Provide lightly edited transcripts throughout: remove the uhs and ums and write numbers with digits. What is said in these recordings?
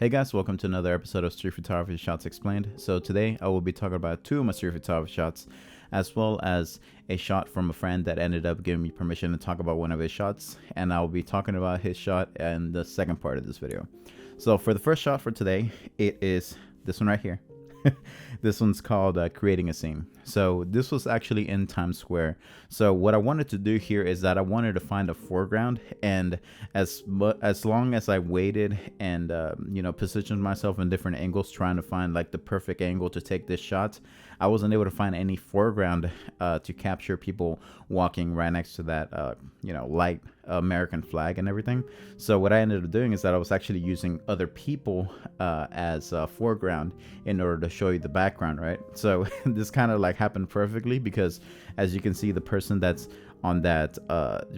Hey guys, welcome to another episode of Street Photography Shots Explained. So today I will be talking about two of my street photography shots, as well as a shot from a friend that ended up giving me permission to talk about one of his shots, and I'll be talking about his shot in the second part of this video. So for the first shot for today, it is this one right here. This one's called Creating a Scene. So this was actually in Times Square. So what I wanted to do here is that I wanted to find a foreground, and as long as I waited and positioned myself in different angles trying to find like the perfect angle to take this shot, I wasn't able to find any foreground to capture people walking right next to that light American flag and everything. So what I ended up doing is that I was actually using other people as a foreground in order to show you the background, right? So this kind of like happened perfectly, because as you can see, the person that's on that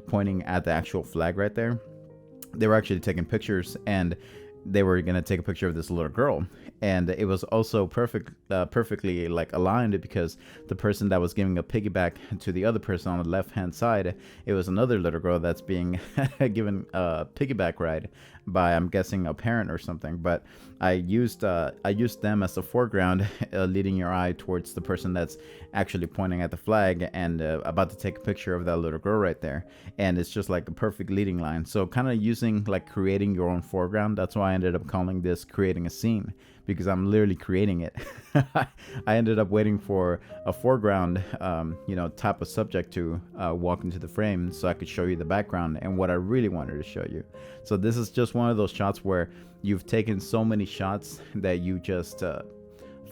pointing at the actual flag right there, they were actually taking pictures, and they were going to take a picture of this little girl, and it was also perfectly like aligned, because the person that was giving a piggyback to the other person on the left hand side, it was another little girl that's being given a piggyback ride by, I'm guessing, a parent or something. But I used them as the foreground, leading your eye towards the person that's actually pointing at the flag and about to take a picture of that little girl right there. And it's just like a perfect leading line. So kind of using like creating your own foreground. That's why I ended up calling this Creating a Scene, because I'm literally creating it. I ended up waiting for a foreground type of subject to walk into the frame so I could show you the background and what I really wanted to show you. So this is just one of those shots where you've taken so many shots that you just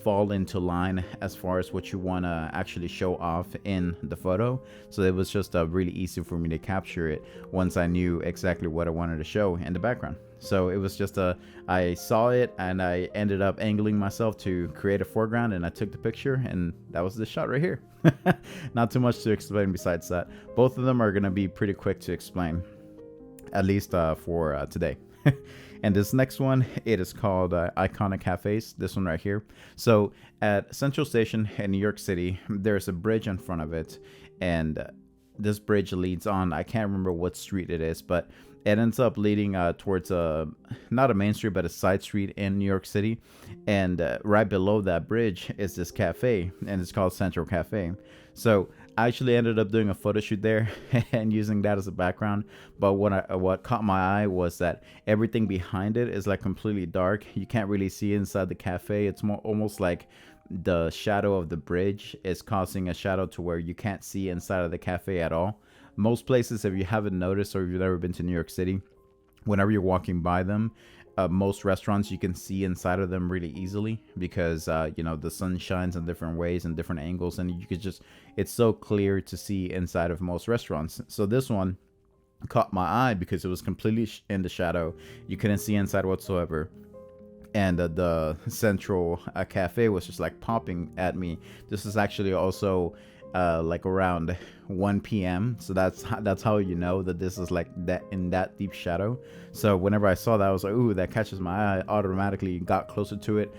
fall into line as far as what you want to actually show off in the photo. So it was just really easy for me to capture it once I knew exactly what I wanted to show in the background. So it was just I saw it and I ended up angling myself to create a foreground, and I took the picture, and that was this shot right here. Not too much to explain besides that. Both of them are going to be pretty quick to explain, at least for today. And this next one, it is called Iconic Cafes, this one right here. So at Central Station in New York City, there's a bridge in front of it, and this bridge leads on, I can't remember what street it is, but it ends up leading towards not a main street, but a side street in New York City. And right below that bridge is this cafe, and it's called Central Cafe. So I actually ended up doing a photo shoot there and using that as a background. But what caught my eye was that everything behind it is like completely dark. You can't really see inside the cafe. It's almost like the shadow of the bridge is causing a shadow to where you can't see inside of the cafe at all. Most places, if you haven't noticed or if you've never been to New York City, whenever you're walking by them, most restaurants, you can see inside of them really easily, because the sun shines in different ways and different angles, and you could just, it's so clear to see inside of most restaurants. So this one caught my eye because it was completely in the shadow. You couldn't see inside whatsoever, and the Central Cafe was just like popping at me. This is actually also like around 1 p.m. So that's how you know that this is like that in that deep shadow. So whenever I saw that, I was like, ooh, that catches my eye. I automatically got closer to it.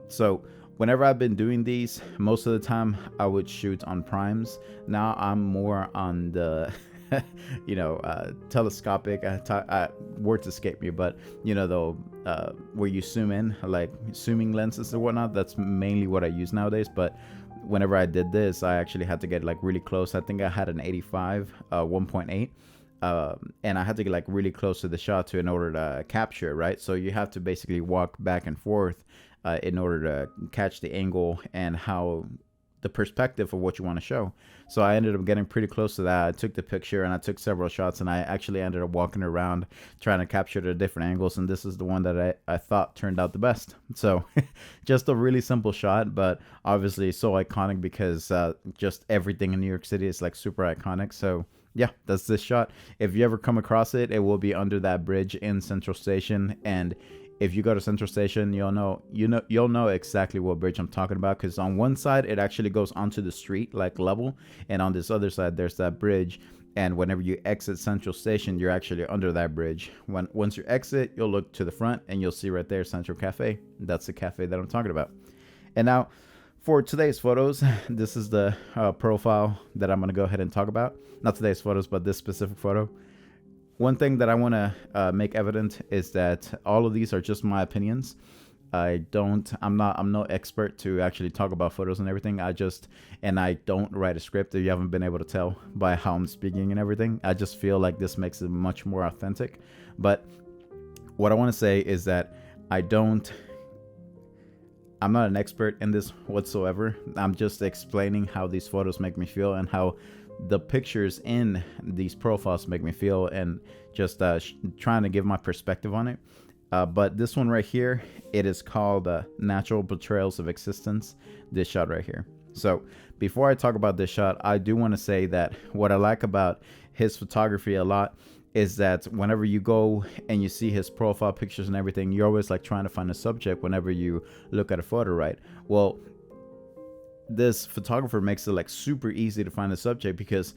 So whenever I've been doing these, most of the time I would shoot on primes. Now I'm more on the telescopic, words escape me, but where you zoom in, like zooming lenses or whatnot. That's mainly what I use nowadays. But whenever I did this, I actually had to get like really close. I think I had an 85 1.8, and I had to get like really close to the shot in order to capture it, right? So you have to basically walk back and forth in order to catch the angle and how the perspective of what you want to show. So I ended up getting pretty close to that. I took the picture and I took several shots, and I actually ended up walking around trying to capture the different angles, and this is the one that I thought turned out the best. So just a really simple shot, but obviously so iconic, because just everything in New York City is like super iconic. So yeah, that's this shot. If you ever come across it, it will be under that bridge in Central Station. And if you go to Central Station, you'll know exactly what bridge I'm talking about, because on one side it actually goes onto the street like level, and on this other side there's that bridge. And whenever you exit Central Station, you're actually under that bridge. Once you exit, you'll look to the front and you'll see right there Central Cafe. That's the cafe that I'm talking about. And now for today's photos, this is the profile that I'm going to go ahead and talk about. Not today's photos, but this specific photo. one thing that I want to make evident is that all of these are just my opinions. I'm no expert to actually talk about photos and everything. I don't write a script, if you haven't been able to tell by how I'm speaking and everything. I just feel like this makes it much more authentic. But what I want to say is that I'm not an expert in this whatsoever. I'm just explaining how these photos make me feel and how the pictures in these profiles make me feel, and just trying to give my perspective on it. But this one right here, it is called Natural Portrayals of Existence, this shot right here. So before I talk about this shot, I do want to say that what I like about his photography a lot is that whenever you go and you see his profile pictures and everything, you're always like trying to find a subject whenever you look at a photo, right? Well, this photographer makes it like super easy to find a subject, because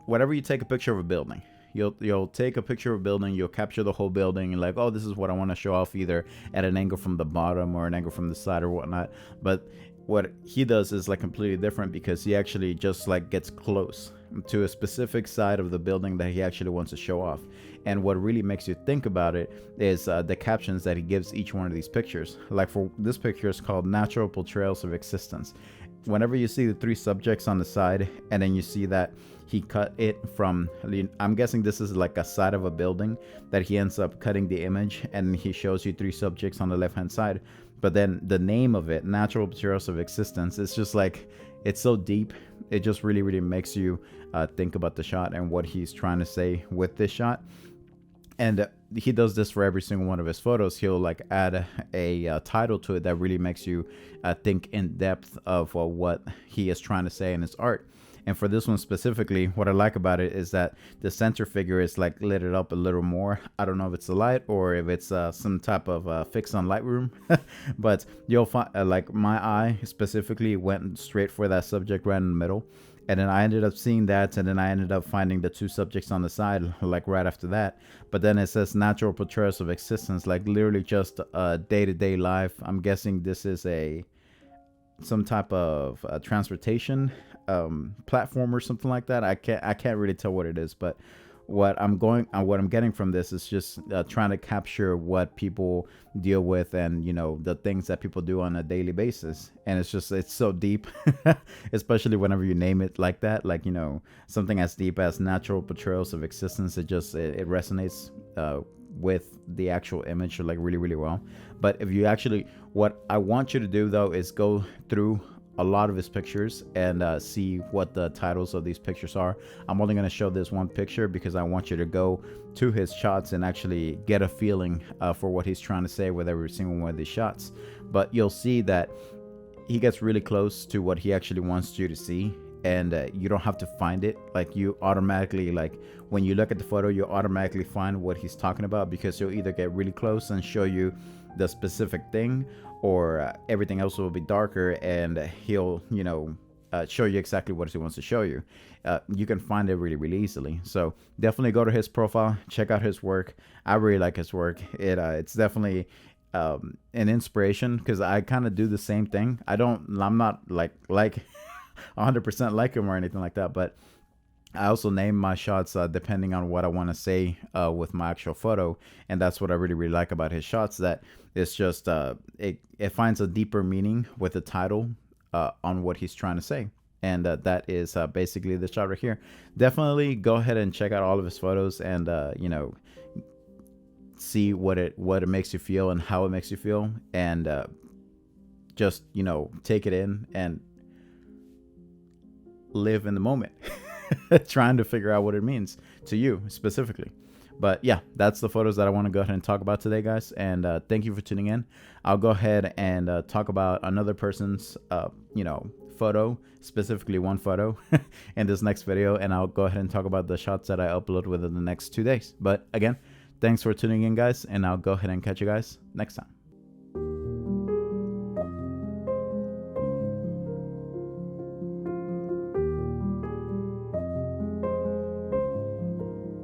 whenever you take a picture of a building, you'll take a picture of a building, you'll capture the whole building, and like, oh, this is what I want to show off, either at an angle from the bottom or an angle from the side or whatnot. But what he does is like completely different, because he actually just like gets close to a specific side of the building that he actually wants to show off. And what really makes you think about it is the captions that he gives each one of these pictures. Like for this picture, it's called Natural Portrayals of Existence. Whenever you see the three subjects on the side, and then you see that he cut it from, I'm guessing this is like a side of a building, that he ends up cutting the image, and he shows you three subjects on the left hand side. But then the name of it, Natural Portrayals of Existence, it's just like, it's so deep. It just really, really makes you think about the shot and what he's trying to say with this shot. And he does this for every single one of his photos. He'll like add a title to it that really makes you think in depth of what he is trying to say in his art. And for this one specifically, what I like about it is that the center figure is like lit it up a little more. I don't know if it's the light or if it's some type of fix on Lightroom, but you'll find like my eye specifically went straight for that subject right in the middle. And then I ended up seeing that, and then I ended up finding the two subjects on the side like right after that. But then it says Natural Portrayals of Existence, like literally just a day-to-day life. I'm guessing this is some type of transportation platform or something like that. I can't really tell what it is, but what I'm getting from this is just trying to capture what people deal with, and the things that people do on a daily basis. And it's so deep, especially whenever you name it like that, like something as deep as Natural Portrayals of Existence. It resonates with the actual image like really, really well. But if you actually, what I want you to do though is go through a lot of his pictures and see what the titles of these pictures are. I'm only going to show this one picture because I want you to go to his shots and actually get a feeling for what he's trying to say with every single one of these shots. But you'll see that he gets really close to what he actually wants you to see, and you don't have to find it. Like you automatically, like when you look at the photo, you automatically find what he's talking about, because he'll either get really close and show you the specific thing, or everything else will be darker, and he'll show you exactly what he wants to show you. You can find it really, really easily. So definitely go to his profile, check out his work. I really like his work. It's definitely an inspiration, because I kind of do the same thing. I'm not like 100% like him or anything like that, but I also name my shots depending on what I want to say with my actual photo. And that's what I really, really like about his shots, that it's just it finds a deeper meaning with the title on what he's trying to say. And that is basically the shot right here. Definitely go ahead and check out all of his photos, and see what it makes you feel and how it makes you feel, and just take it in and live in the moment. Trying to figure out what it means to you specifically. But yeah, that's the photos that I want to go ahead and talk about today, guys. And thank you for tuning in. I'll go ahead and talk about another person's photo, specifically one photo in this next video, and I'll go ahead and talk about the shots that I upload within the next 2 days. But again, thanks for tuning in, guys, and I'll go ahead and catch you guys next time.